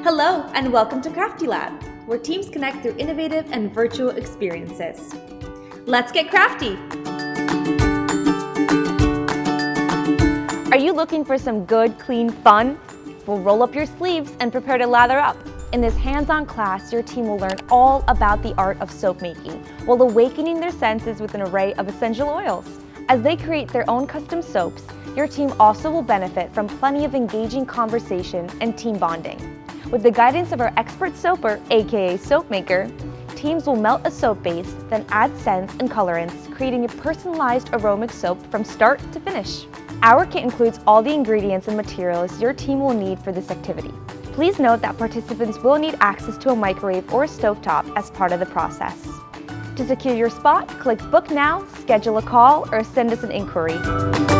Hello and welcome to KraftyLab, where teams connect through innovative and virtual experiences. Let's get crafty! Are you looking for some good, clean fun? Well, roll up your sleeves and prepare to lather up. In this hands-on class, your team will learn all about the art of soap making while awakening their senses with an array of essential oils. As they create their own custom soaps, your team also will benefit from plenty of engaging conversation and team bonding. With the guidance of our expert soaper, aka soap maker, teams will melt a soap base, then add scents and colorants, creating a personalized aromatic soap from start to finish. Our kit includes all the ingredients and materials your team will need for this activity. Please note that participants will need access to a microwave or a stovetop as part of the process. To secure your spot, click Book Now, schedule a call, or send us an inquiry.